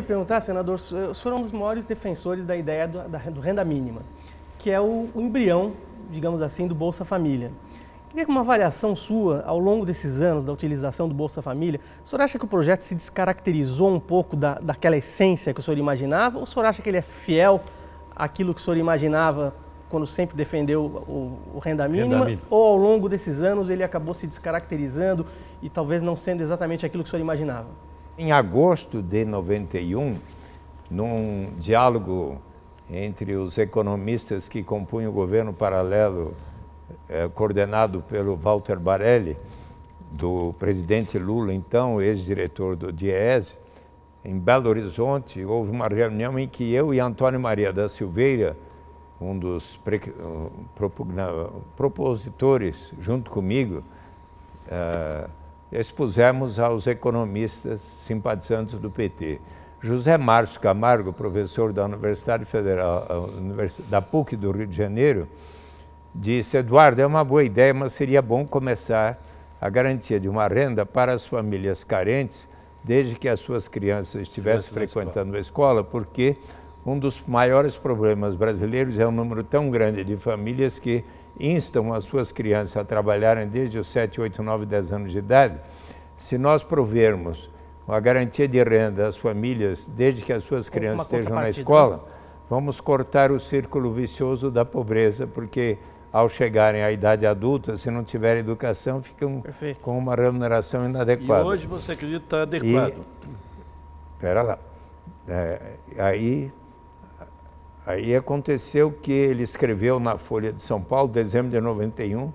perguntar, senador, o senhor é um dos maiores defensores da ideia do renda mínima, que é o embrião, digamos assim, do Bolsa Família. Queria uma avaliação sua, ao longo desses anos da utilização do Bolsa Família, o senhor acha que o projeto se descaracterizou um pouco daquela essência que o senhor imaginava, ou o senhor acha que ele é fiel àquilo que o senhor imaginava quando sempre defendeu o renda mínima, ou ao longo desses anos ele acabou se descaracterizando e talvez não sendo exatamente aquilo que o senhor imaginava? Em agosto de 91, num diálogo entre os economistas que compunham o governo paralelo, coordenado pelo Walter Barelli, do presidente Lula, então ex-diretor do DIEESE, em Belo Horizonte, houve uma reunião em que eu e Antônio Maria da Silveira, um dos propositores, junto comigo, expusemos aos economistas simpatizantes do PT. José Márcio Camargo, professor da Universidade Federal, da PUC do Rio de Janeiro, disse: Eduardo, é uma boa ideia, mas seria bom começar a garantia de uma renda para as famílias carentes, desde que as suas crianças estivessem frequentando a escola, porque um dos maiores problemas brasileiros é um número tão grande de famílias que instam as suas crianças a trabalharem desde os 7, 8, 9, 10 anos de idade. Se nós provermos a garantia de renda às famílias, desde que as suas crianças estejam na escola, vamos cortar o círculo vicioso da pobreza, porque ao chegarem à idade adulta, se não tiverem educação, ficam com uma remuneração inadequada. E hoje você acredita que está adequado? Espera lá. Aí aconteceu que ele escreveu na Folha de São Paulo, dezembro de 91,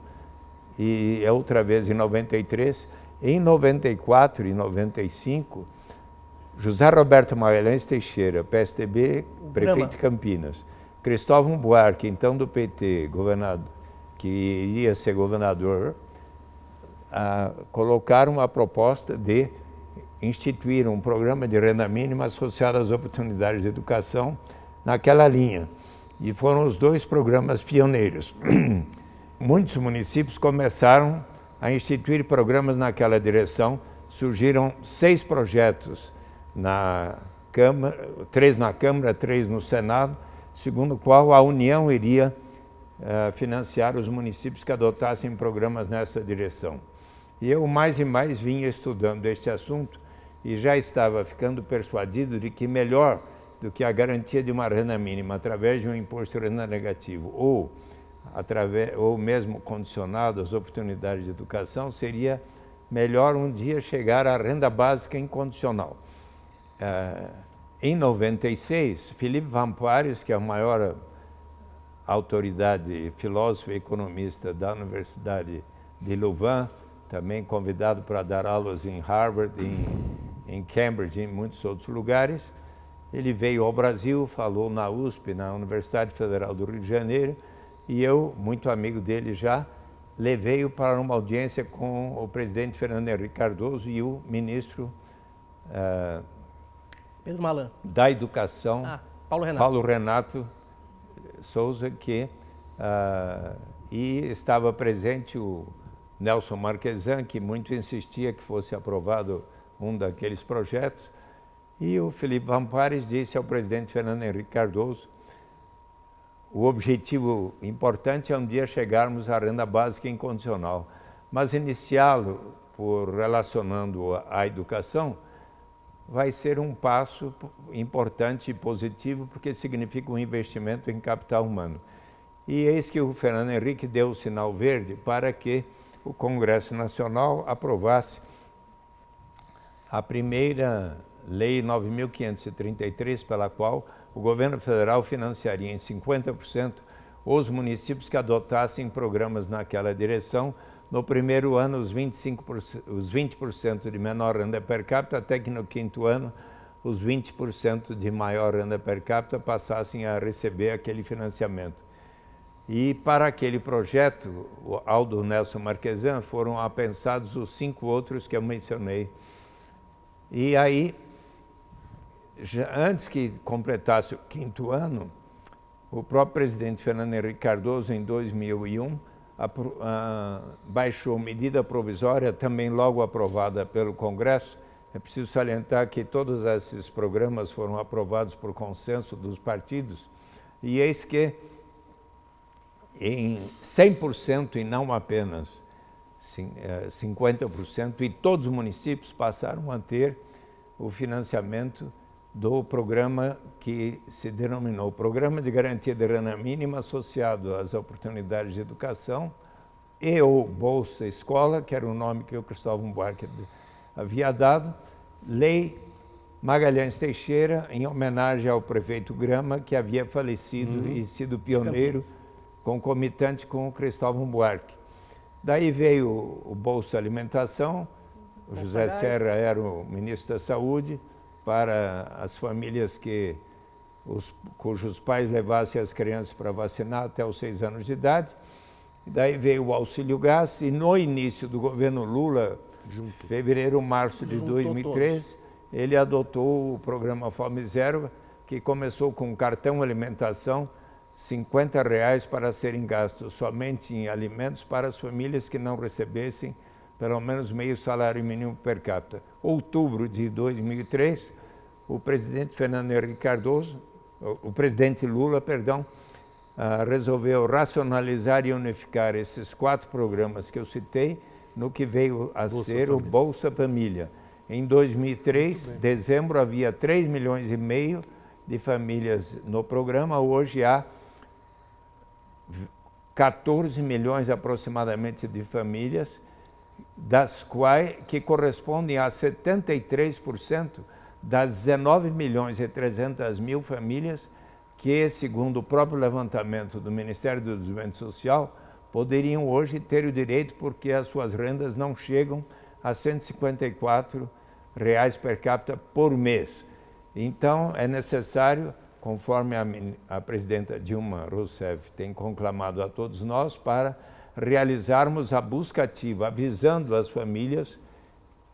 e outra vez em 93. Em 94 e 95, José Roberto Magalhães Teixeira, PSDB, prefeito de Campinas, Cristóvão Buarque, então do PT, governador, que iria ser governador, colocaram a proposta de instituir um programa de renda mínima associado às oportunidades de educação naquela linha. E foram os dois programas pioneiros. Muitos municípios começaram a instituir programas naquela direção. Surgiram 6 projetos na Câmara, 3 na Câmara, 3 no Senado, segundo o qual a União iria financiar os municípios que adotassem programas nessa direção. E eu mais e mais vinha estudando este assunto e já estava ficando persuadido de que melhor do que a garantia de uma renda mínima através de um imposto de renda negativo ou mesmo condicionado às oportunidades de educação, seria melhor um dia chegar à renda básica incondicional. Em 96, Felipe Vampares, que é a maior autoridade filósofo e economista da Universidade de Louvain, também convidado para dar aulas em Harvard, em Cambridge e em muitos outros lugares, ele veio ao Brasil, falou na USP, na Universidade Federal do Rio de Janeiro, e eu, muito amigo dele já, levei-o para uma audiência com o presidente Fernando Henrique Cardoso e o ministro Pedro Malan. Da Educação, Paulo Renato Souza, e estava presente o Nelson Marquesan, que muito insistia que fosse aprovado um daqueles projetos, e o Felipe Vampares disse ao presidente Fernando Henrique Cardoso: o objetivo importante é um dia chegarmos à renda básica incondicional, mas iniciá-lo por relacionando à educação vai ser um passo importante e positivo, porque significa um investimento em capital humano. E eis que o Fernando Henrique deu o sinal verde para que o Congresso Nacional aprovasse a primeira Lei 9.533, pela qual o governo federal financiaria em 50% os municípios que adotassem programas naquela direção. No primeiro ano, os 20% de menor renda per capita, até que no 5º ano, os 20% de maior renda per capita passassem a receber aquele financiamento. E para aquele projeto, ao do Nelson Marquesan, foram apensados os 5 outros que eu mencionei. E aí, antes que completasse o 5º ano, o próprio presidente Fernando Henrique Cardoso, em 2001, baixou medida provisória, também logo aprovada pelo Congresso, É preciso salientar que todos esses programas foram aprovados por consenso dos partidos, e eis que em 100% e não apenas 50%, e todos os municípios passaram a ter o financiamento do programa que se denominou Programa de Garantia de Renda Mínima associado às oportunidades de educação e ou Bolsa Escola, que era o nome que o Cristóvão Buarque havia dado, Lei Magalhães Teixeira, em homenagem ao prefeito Grama, que havia falecido e sido pioneiro, concomitante com o Cristóvão Buarque. Daí veio o Bolsa Alimentação, o José Serra era o ministro da Saúde, para as famílias cujos pais levassem as crianças para vacinar até os 6 anos de idade. Daí veio o Auxílio Gás, e no início do governo Lula, fevereiro, março de 2003, ele adotou o programa Fome Zero, que começou com um cartão alimentação, R$50 para serem gastos somente em alimentos para as famílias que não recebessem pelo menos meio salário mínimo per capita. Outubro de 2003, o presidente Fernando Henrique Cardoso, o presidente Lula, perdão, resolveu racionalizar e unificar esses 4 programas que eu citei no que veio a ser o Bolsa Família. Em 2003, dezembro, havia 3,5 milhões de famílias no programa, hoje há 14 milhões aproximadamente de famílias, das quais que correspondem a 73% das 19.300.000 famílias que, segundo o próprio levantamento do Ministério do Desenvolvimento Social, poderiam hoje ter o direito porque as suas rendas não chegam a R$154 per capita por mês. Então, é necessário, conforme a presidenta Dilma Rousseff tem conclamado a todos nós, para realizarmos a busca ativa, avisando as famílias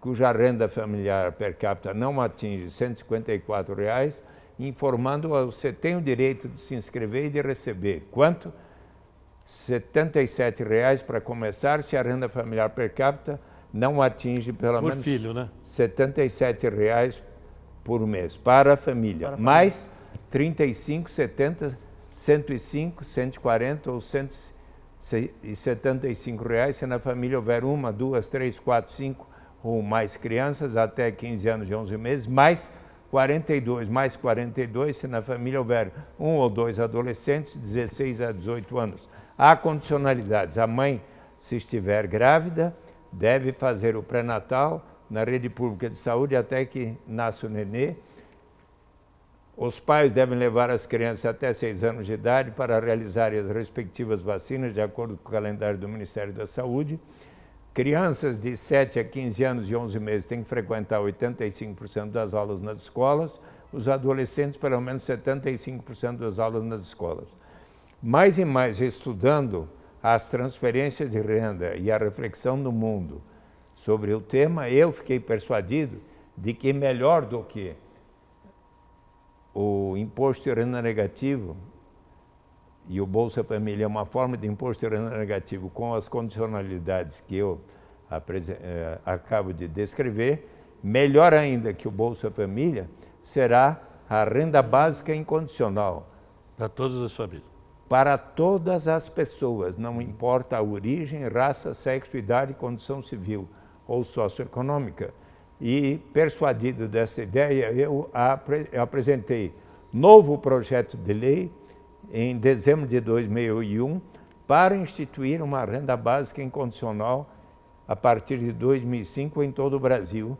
cuja renda familiar per capita não atinge R$154, informando-as: você tem o direito de se inscrever e de receber. Quanto? R$77 para começar, se a renda familiar per capita não atinge pelo menos filho, né? R$77 por mês para a família, mais 35, 70, 105, 140 ou R$175 se na família houver 1, 2, 3, 4, 5 ou mais crianças até 15 anos e 11 meses, mais 42 se na família houver 1 ou 2 adolescentes, 16 a 18 anos. Há condicionalidades. A mãe, se estiver grávida, deve fazer o pré-natal na rede pública de saúde até que nasça o nenê. Os pais devem levar as crianças até 6 anos de idade para realizarem as respectivas vacinas, de acordo com o calendário do Ministério da Saúde. Crianças de 7 a 15 anos e 11 meses têm que frequentar 85% das aulas nas escolas, os adolescentes pelo menos 75% das aulas nas escolas. Mais e mais estudando as transferências de renda e a reflexão do mundo sobre o tema, eu fiquei persuadido de que melhor do que o imposto de renda negativo, e o Bolsa Família é uma forma de imposto de renda negativo com as condicionalidades que eu acabo de descrever, melhor ainda que o Bolsa Família será a renda básica incondicional. Para todas as famílias. Para todas as pessoas, não importa a origem, raça, sexo, idade, condição civil ou socioeconômica. E, persuadido dessa ideia, eu apresentei novo projeto de lei em dezembro de 2001 para instituir uma renda básica incondicional a partir de 2005 em todo o Brasil.